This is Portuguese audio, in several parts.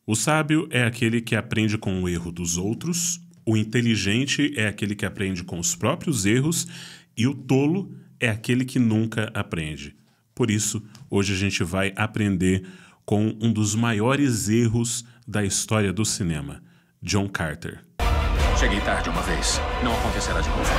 O sábio é aquele que aprende com o erro dos outros, o inteligente é aquele que aprende com os próprios erros e o tolo é aquele que nunca aprende. Por isso, hoje a gente vai aprender com um dos maiores erros da história do cinema, John Carter. Cheguei tarde uma vez. Não acontecerá de novo.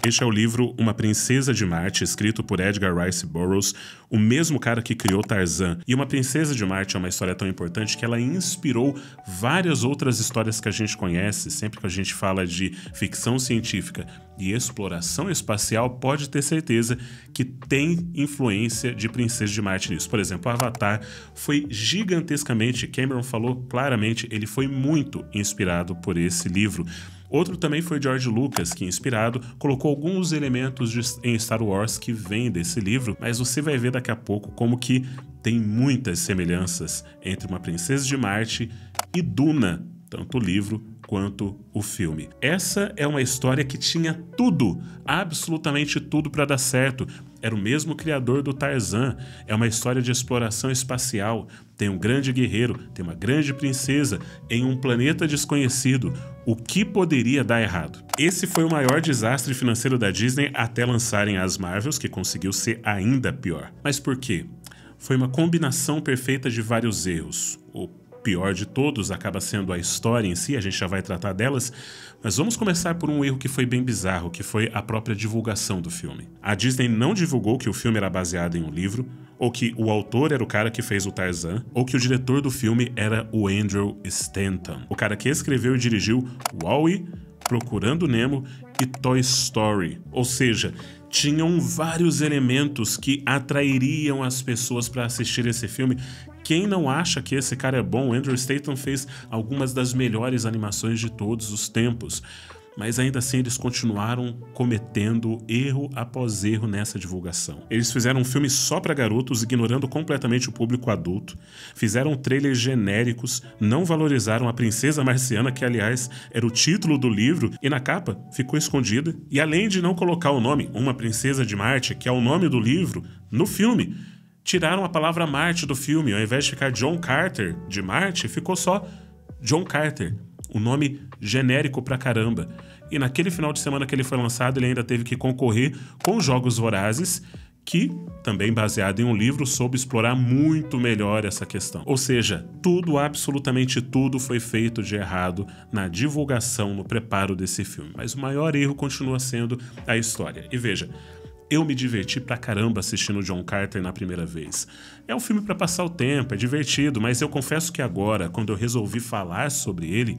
Este é o livro Uma Princesa de Marte, escrito por Edgar Rice Burroughs, o mesmo cara que criou Tarzan. E Uma Princesa de Marte é uma história tão importante que ela inspirou várias outras histórias que a gente conhece. Sempre que a gente fala de ficção científica e exploração espacial, pode ter certeza que tem influência de Princesa de Marte nisso. Por exemplo, Avatar foi gigantescamente, Cameron falou claramente, ele foi muito inspirado por esse livro. Outro também foi George Lucas, que, inspirado, colocou alguns elementos em Star Wars que vêm desse livro, mas você vai ver daqui a pouco como que tem muitas semelhanças entre Uma Princesa de Marte e Duna, tanto o livro quanto o filme. Essa é uma história que tinha tudo, absolutamente tudo para dar certo. Era o mesmo criador do Tarzan. É uma história de exploração espacial. Tem um grande guerreiro, tem uma grande princesa em um planeta desconhecido. O que poderia dar errado? Esse foi o maior desastre financeiro da Disney até lançarem as Marvels, que conseguiu ser ainda pior. Mas por quê? Foi uma combinação perfeita de vários erros. O pior de todos acaba sendo a história em si, a gente já vai tratar delas, mas vamos começar por um erro que foi bem bizarro, que foi a própria divulgação do filme. A Disney não divulgou que o filme era baseado em um livro, ou que o autor era o cara que fez o Tarzan, ou que o diretor do filme era o Andrew Stanton, o cara que escreveu e dirigiu Wall-E, Procurando Nemo e Toy Story. Ou seja, tinham vários elementos que atrairiam as pessoas para assistir esse filme. Quem não acha que esse cara é bom? Andrew Stanton fez algumas das melhores animações de todos os tempos. Mas ainda assim eles continuaram cometendo erro após erro nessa divulgação. Eles fizeram um filme só para garotos, ignorando completamente o público adulto. Fizeram trailers genéricos, não valorizaram a princesa marciana, que aliás era o título do livro, e na capa ficou escondida. E além de não colocar o nome Uma Princesa de Marte, que é o nome do livro, no filme, tiraram a palavra Marte do filme. Ao invés de ficar John Carter de Marte, ficou só John Carter. Um nome genérico pra caramba. E naquele final de semana que ele foi lançado, ele ainda teve que concorrer com Jogos Vorazes, que, também baseado em um livro, soube explorar muito melhor essa questão. Ou seja, tudo, absolutamente tudo foi feito de errado na divulgação, no preparo desse filme. Mas o maior erro continua sendo a história. E veja, eu me diverti pra caramba assistindo John Carter na primeira vez. É um filme pra passar o tempo, é divertido, mas eu confesso que agora, quando eu resolvi falar sobre ele,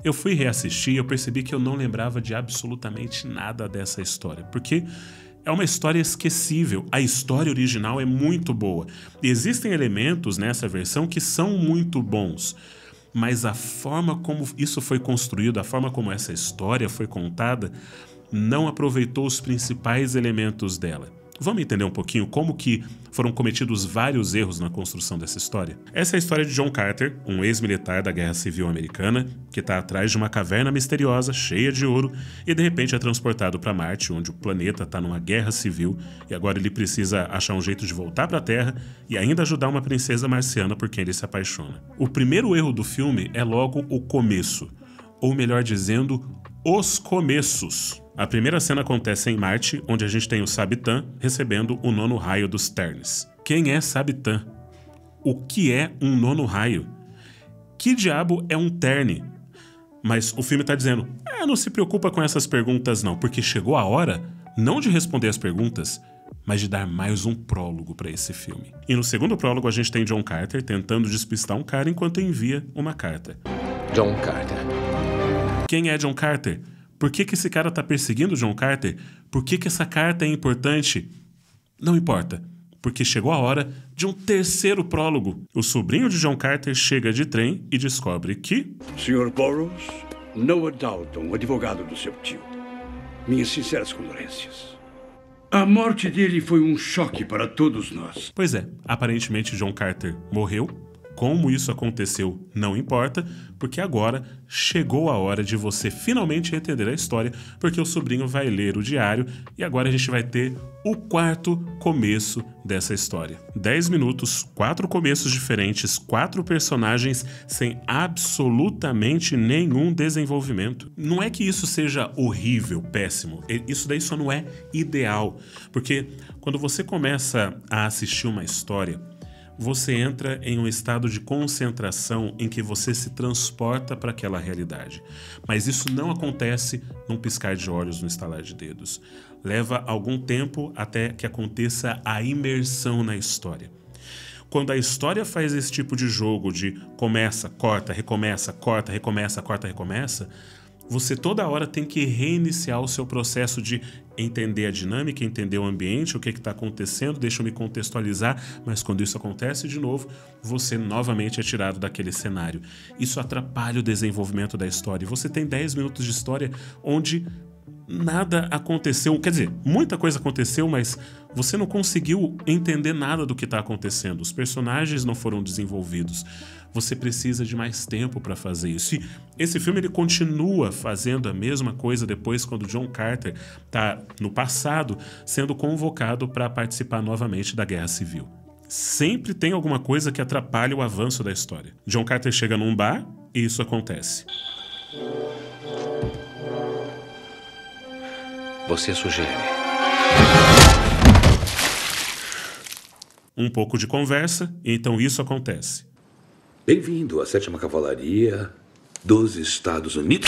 eu fui reassistir e eu percebi que eu não lembrava de absolutamente nada dessa história, porque é uma história esquecível. A história original é muito boa. E existem elementos nessa versão que são muito bons, mas a forma como isso foi construído, a forma como essa história foi contada, não aproveitou os principais elementos dela. Vamos entender um pouquinho como que foram cometidos vários erros na construção dessa história? Essa é a história de John Carter, um ex-militar da Guerra Civil Americana, que está atrás de uma caverna misteriosa, cheia de ouro, e de repente é transportado para Marte, onde o planeta está numa guerra civil, e agora ele precisa achar um jeito de voltar para a Terra e ainda ajudar uma princesa marciana por quem ele se apaixona. O primeiro erro do filme é logo o começo, ou melhor dizendo, os começos. A primeira cena acontece em Marte, onde a gente tem o Sabitan recebendo o 9º raio dos Terns. Quem é Sabitan? O que é um 9º raio? Que diabo é um Tern? Mas o filme tá dizendo, não se preocupa com essas perguntas não, porque chegou a hora não de responder as perguntas, mas de dar mais um prólogo para esse filme. E no segundo prólogo a gente tem John Carter tentando despistar um cara enquanto envia uma carta. John Carter. Quem é John Carter? Por que esse cara tá perseguindo John Carter? Por que essa carta é importante? Não importa, porque chegou a hora de um terceiro prólogo. O sobrinho de John Carter chega de trem e descobre que... Sr. Burroughs, Noah Dalton, advogado do seu tio. Minhas sinceras condolências. A morte dele foi um choque para todos nós. Pois é, aparentemente John Carter morreu, Como isso aconteceu não importa, porque agora chegou a hora de você finalmente entender a história, porque o sobrinho vai ler o diário e agora a gente vai ter o quarto começo dessa história. 10 minutos, 4 começos diferentes, 4 personagens sem absolutamente nenhum desenvolvimento. Não é que isso seja horrível, péssimo, isso daí só não é ideal, porque quando você começa a assistir uma história, você entra em um estado de concentração em que você se transporta para aquela realidade. Mas isso não acontece num piscar de olhos, num estalar de dedos. Leva algum tempo até que aconteça a imersão na história. Quando a história faz esse tipo de jogo de começa, corta, recomeça, corta, recomeça, corta, recomeça, você toda hora tem que reiniciar o seu processo de entender a dinâmica, entender o ambiente, o que está acontecendo, deixa eu me contextualizar, mas quando isso acontece de novo, você novamente é tirado daquele cenário. Isso atrapalha o desenvolvimento da história. E você tem 10 minutos de história onde nada aconteceu, quer dizer, muita coisa aconteceu, mas você não conseguiu entender nada do que está acontecendo. Os personagens não foram desenvolvidos. Você precisa de mais tempo para fazer isso. E esse filme ele continua fazendo a mesma coisa depois quando John Carter está no passado sendo convocado para participar novamente da Guerra Civil. Sempre tem alguma coisa que atrapalha o avanço da história. John Carter chega num bar e isso acontece. Você sugere? Um pouco de conversa, e então isso acontece. Bem-vindo à 7ª Cavalaria dos Estados Unidos.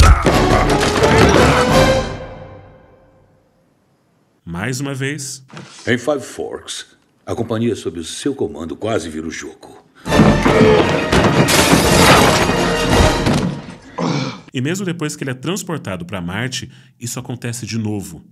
Mais uma vez. Em Five Forks, a companhia sob o seu comando quase vira o jogo. E mesmo depois que ele é transportado para Marte, isso acontece de novo.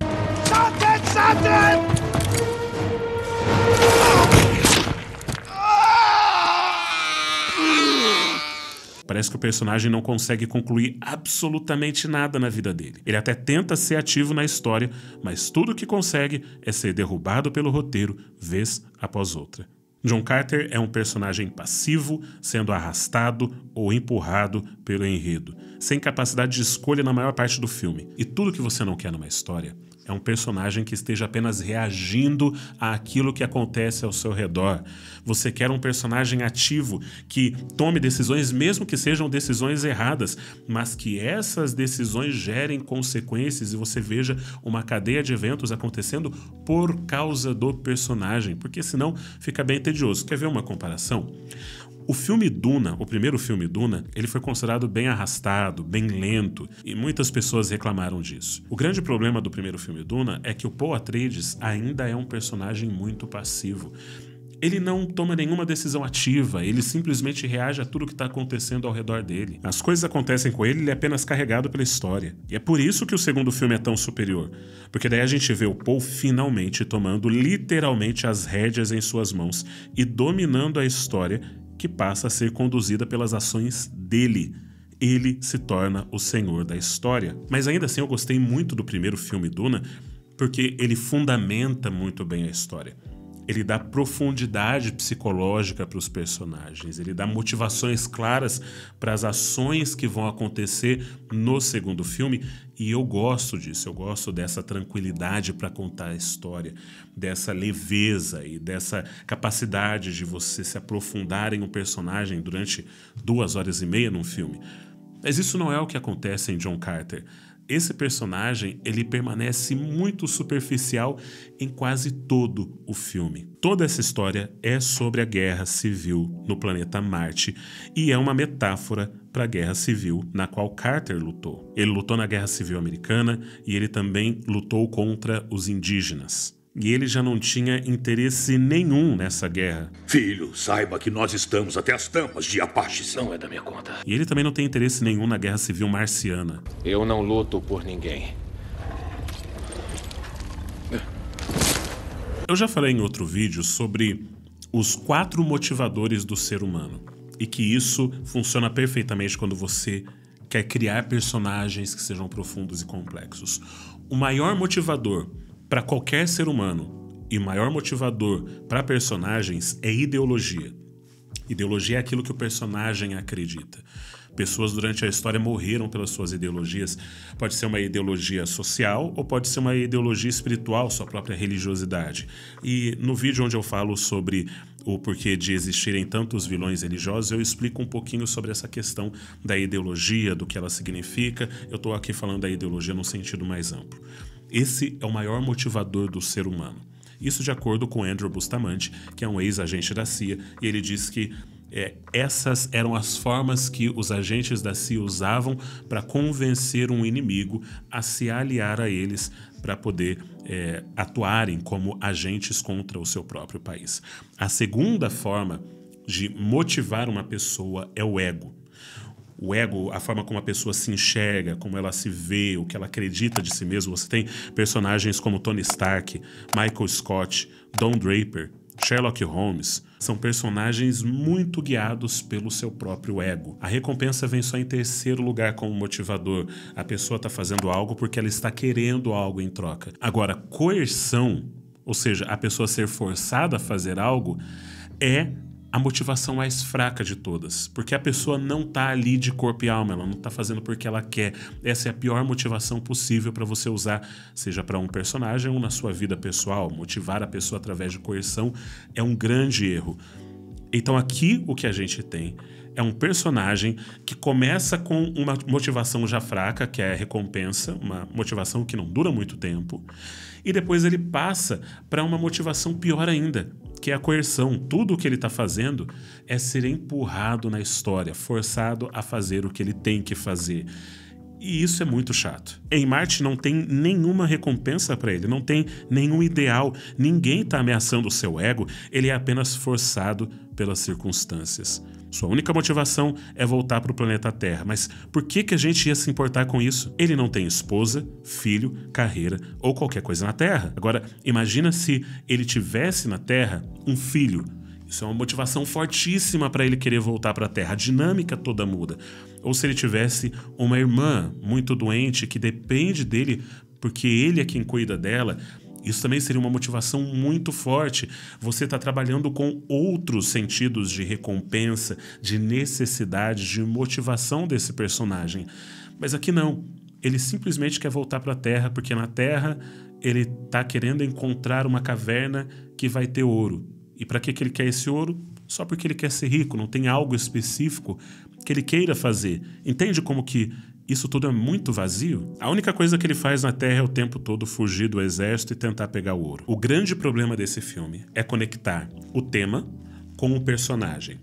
Parece que o personagem não consegue concluir absolutamente nada na vida dele. Ele até tenta ser ativo na história, mas tudo que consegue é ser derrubado pelo roteiro, vez após outra. John Carter é um personagem passivo, sendo arrastado ou empurrado pelo enredo, sem capacidade de escolha na maior parte do filme. E tudo que você não quer numa história é um personagem que esteja apenas reagindo àquilo que acontece ao seu redor. Você quer um personagem ativo que tome decisões, mesmo que sejam decisões erradas, mas que essas decisões gerem consequências e você veja uma cadeia de eventos acontecendo por causa do personagem, porque senão fica bem tedioso. Quer ver uma comparação? O filme Duna, o primeiro filme Duna, ele foi considerado bem arrastado, bem lento, e muitas pessoas reclamaram disso. O grande problema do primeiro filme Duna é que o Paul Atreides ainda é um personagem muito passivo. Ele não toma nenhuma decisão ativa, ele simplesmente reage a tudo que está acontecendo ao redor dele. As coisas acontecem com ele, ele é apenas carregado pela história. E é por isso que o segundo filme é tão superior. Porque daí a gente vê o Paul finalmente tomando literalmente as rédeas em suas mãos e dominando a história que passa a ser conduzida pelas ações dele. Ele se torna o senhor da história. Mas ainda assim eu gostei muito do primeiro filme Duna, porque ele fundamenta muito bem a história. Ele dá profundidade psicológica para os personagens, ele dá motivações claras para as ações que vão acontecer no segundo filme, e eu gosto disso, eu gosto dessa tranquilidade para contar a história, dessa leveza e dessa capacidade de você se aprofundar em um personagem durante 2h30 num filme. Mas isso não é o que acontece em John Carter. Esse personagem, ele permanece muito superficial em quase todo o filme. Toda essa história é sobre a guerra civil no planeta Marte e é uma metáfora para a guerra civil na qual Carter lutou. Ele lutou na Guerra Civil Americana e ele também lutou contra os indígenas. E ele já não tinha interesse nenhum nessa guerra. Filho, saiba que nós estamos até as tampas de Apaches. Não é da minha conta. E ele também não tem interesse nenhum na Guerra Civil Marciana. Eu não luto por ninguém. Eu já falei em outro vídeo sobre os 4 motivadores do ser humano. E que isso funciona perfeitamente quando você quer criar personagens que sejam profundos e complexos. O maior motivador para qualquer ser humano e o maior motivador para personagens é ideologia. Ideologia é aquilo que o personagem acredita. Pessoas durante a história morreram pelas suas ideologias. Pode ser uma ideologia social ou pode ser uma ideologia espiritual, sua própria religiosidade. E no vídeo onde eu falo sobre o porquê de existirem tantos vilões religiosos, eu explico um pouquinho sobre essa questão da ideologia, do que ela significa. Eu estou aqui falando da ideologia num sentido mais amplo. Esse é o maior motivador do ser humano. Isso de acordo com Andrew Bustamante, que é um ex-agente da CIA, e ele diz que essas eram as formas que os agentes da CIA usavam para convencer um inimigo a se aliar a eles para poder atuarem como agentes contra o seu próprio país. A segunda forma de motivar uma pessoa é o ego. O ego, a forma como a pessoa se enxerga, como ela se vê, o que ela acredita de si mesma. Você tem personagens como Tony Stark, Michael Scott, Don Draper, Sherlock Holmes. São personagens muito guiados pelo seu próprio ego. A recompensa vem só em terceiro lugar como motivador. A pessoa está fazendo algo porque ela está querendo algo em troca. Agora, coerção, ou seja, a pessoa ser forçada a fazer algo, é a motivação mais fraca de todas, porque a pessoa não está ali de corpo e alma, ela não está fazendo porque ela quer. Essa é a pior motivação possível para você usar, seja para um personagem ou na sua vida pessoal. Motivar a pessoa através de coerção é um grande erro. Então aqui o que a gente tem é um personagem que começa com uma motivação já fraca, que é a recompensa, uma motivação que não dura muito tempo, e depois ele passa para uma motivação pior ainda, que é a coerção. Tudo o que ele está fazendo é ser empurrado na história, forçado a fazer o que ele tem que fazer. E isso é muito chato. Em Marte não tem nenhuma recompensa para ele, não tem nenhum ideal, ninguém está ameaçando o seu ego, ele é apenas forçado pelas circunstâncias. Sua única motivação é voltar para o planeta Terra. Mas por que a gente ia se importar com isso? Ele não tem esposa, filho, carreira ou qualquer coisa na Terra. Agora, imagina se ele tivesse na Terra um filho. Isso é uma motivação fortíssima para ele querer voltar para a Terra. A dinâmica toda muda. Ou se ele tivesse uma irmã muito doente que depende dele porque ele é quem cuida dela. Isso também seria uma motivação muito forte. Você está trabalhando com outros sentidos de recompensa, de necessidade, de motivação desse personagem. Mas aqui não. Ele simplesmente quer voltar para a Terra, porque na Terra ele está querendo encontrar uma caverna que vai ter ouro. E para que ele quer esse ouro? Só porque ele quer ser rico, não tem algo específico que ele queira fazer. Entende como que isso tudo é muito vazio? A única coisa que ele faz na Terra é o tempo todo fugir do exército e tentar pegar o ouro. O grande problema desse filme é conectar o tema com o personagem.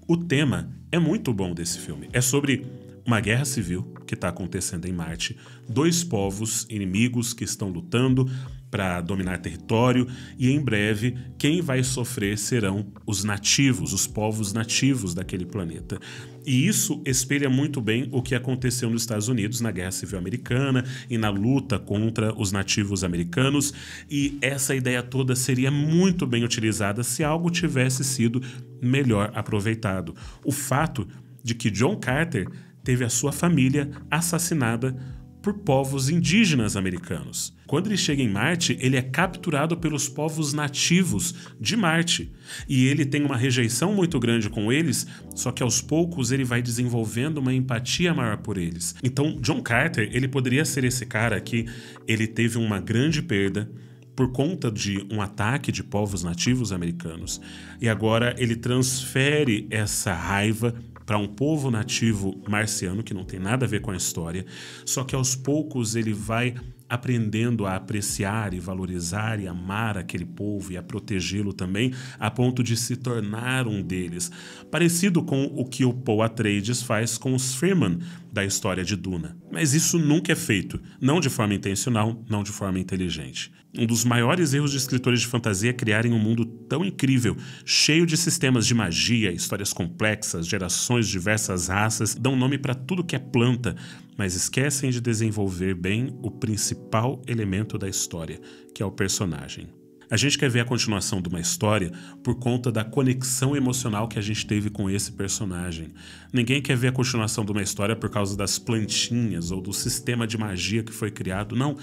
O tema é muito bom desse filme. É sobre uma guerra civil que está acontecendo em Marte, dois povos inimigos que estão lutando para dominar território e em breve quem vai sofrer serão os nativos, os povos nativos daquele planeta. E isso espelha muito bem o que aconteceu nos Estados Unidos na Guerra Civil Americana e na luta contra os nativos americanos, e essa ideia toda seria muito bem utilizada se algo tivesse sido melhor aproveitado. O fato de que John Carter teve a sua família assassinada por povos indígenas americanos. Quando ele chega em Marte, ele é capturado pelos povos nativos de Marte. E ele tem uma rejeição muito grande com eles, só que aos poucos ele vai desenvolvendo uma empatia maior por eles. Então, John Carter, ele poderia ser esse cara que ele teve uma grande perda por conta de um ataque de povos nativos americanos. E agora ele transfere essa raiva para um povo nativo marciano, que não tem nada a ver com a história, só que aos poucos ele vai aprendendo a apreciar e valorizar e amar aquele povo e a protegê-lo também, a ponto de se tornar um deles. Parecido com o que o Paul Atreides faz com os Fremen da história de Duna. Mas isso nunca é feito, não de forma intencional, não de forma inteligente. Um dos maiores erros de escritores de fantasia é criarem um mundo tão incrível, cheio de sistemas de magia, histórias complexas, gerações de diversas raças, dão nome para tudo que é planta, mas esquecem de desenvolver bem o principal elemento da história, que é o personagem. A gente quer ver a continuação de uma história por conta da conexão emocional que a gente teve com esse personagem. Ninguém quer ver a continuação de uma história por causa das plantinhas ou do sistema de magia que foi criado, não.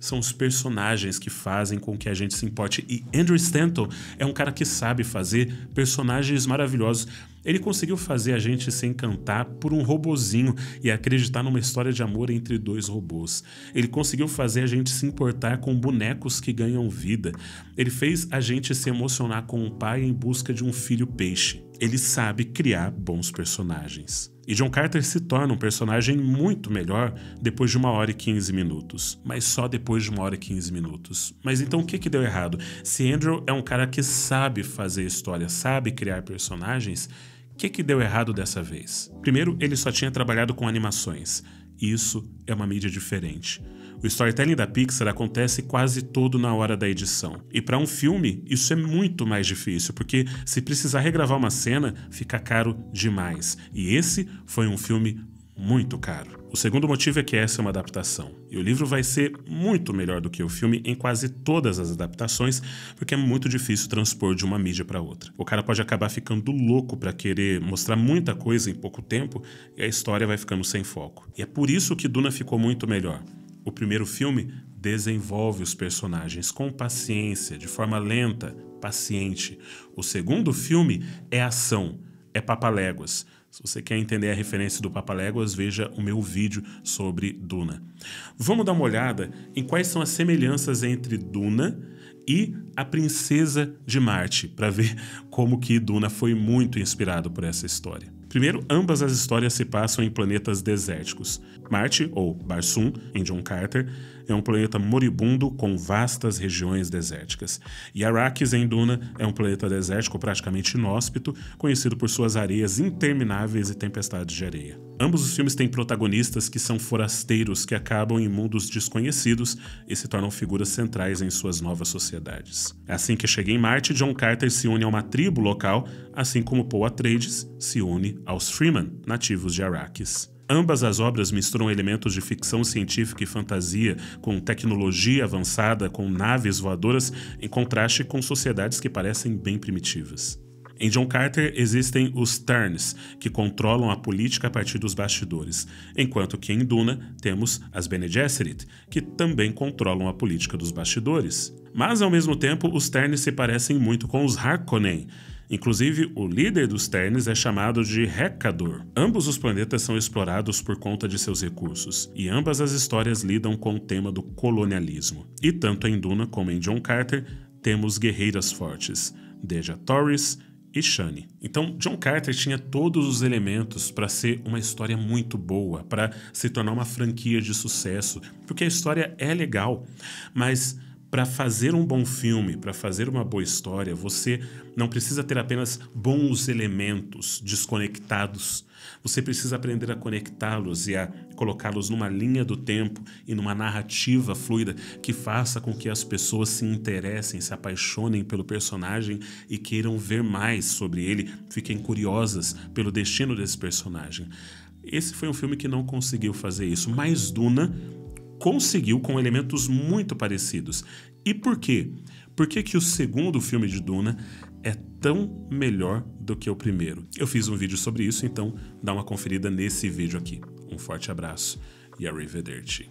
são os personagens que fazem com que a gente se importe. E Andrew Stanton é um cara que sabe fazer personagens maravilhosos. Ele conseguiu fazer a gente se encantar por um robozinho e acreditar numa história de amor entre dois robôs. Ele conseguiu fazer a gente se importar com bonecos que ganham vida. Ele fez a gente se emocionar com um pai em busca de um filho peixe. Ele sabe criar bons personagens. E John Carter se torna um personagem muito melhor depois de 1h15 minutos. Mas só depois de 1h15 minutos. Mas então o que deu errado? Se Andrew é um cara que sabe fazer história, sabe criar personagens, o que deu errado dessa vez? Primeiro, ele só tinha trabalhado com animações. Isso é uma mídia diferente. O storytelling da Pixar acontece quase todo na hora da edição. E para um filme, isso é muito mais difícil, porque se precisar regravar uma cena, fica caro demais. E esse foi um filme muito caro. O segundo motivo é que essa é uma adaptação. E o livro vai ser muito melhor do que o filme em quase todas as adaptações, porque é muito difícil transpor de uma mídia para outra. O cara pode acabar ficando louco para querer mostrar muita coisa em pouco tempo e a história vai ficando sem foco. E é por isso que Duna ficou muito melhor. O primeiro filme desenvolve os personagens com paciência, de forma lenta, paciente. O segundo filme é ação, é papaléguas. Se você quer entender a referência do Papaléguas, veja o meu vídeo sobre Duna. Vamos dar uma olhada em quais são as semelhanças entre Duna e A Princesa de Marte, para ver como que Duna foi muito inspirado por essa história. Primeiro, ambas as histórias se passam em planetas desérticos. Marte, ou Barsoom, em John Carter, é um planeta moribundo com vastas regiões desérticas. E Arrakis, em Duna, é um planeta desértico praticamente inóspito, conhecido por suas areias intermináveis e tempestades de areia. Ambos os filmes têm protagonistas que são forasteiros que acabam em mundos desconhecidos e se tornam figuras centrais em suas novas sociedades. Assim que chega em Marte, John Carter se une a uma tribo local, assim como Paul Atreides se une aos Freeman, nativos de Arrakis. Ambas as obras misturam elementos de ficção científica e fantasia com tecnologia avançada, com naves voadoras, em contraste com sociedades que parecem bem primitivas. Em John Carter existem os Terns, que controlam a política a partir dos bastidores, enquanto que em Duna temos as Bene Gesserit, que também controlam a política dos bastidores. Mas, ao mesmo tempo, os Terns se parecem muito com os Harkonnen. Inclusive, o líder dos Terns é chamado de Hekador. Ambos os planetas são explorados por conta de seus recursos, e ambas as histórias lidam com o tema do colonialismo. E tanto em Duna como em John Carter, temos guerreiras fortes, Deja Torres e Shani. Então, John Carter tinha todos os elementos para ser uma história muito boa, para se tornar uma franquia de sucesso, porque a história é legal, mas para fazer um bom filme, para fazer uma boa história, você não precisa ter apenas bons elementos desconectados. Você precisa aprender a conectá-los e a colocá-los numa linha do tempo e numa narrativa fluida que faça com que as pessoas se interessem, se apaixonem pelo personagem e queiram ver mais sobre ele, fiquem curiosas pelo destino desse personagem. Esse foi um filme que não conseguiu fazer isso, mas Duna conseguiu com elementos muito parecidos. E por quê? Por que o segundo filme de Duna é tão melhor do que o primeiro? Eu fiz um vídeo sobre isso, então dá uma conferida nesse vídeo aqui. Um forte abraço e arrivederci.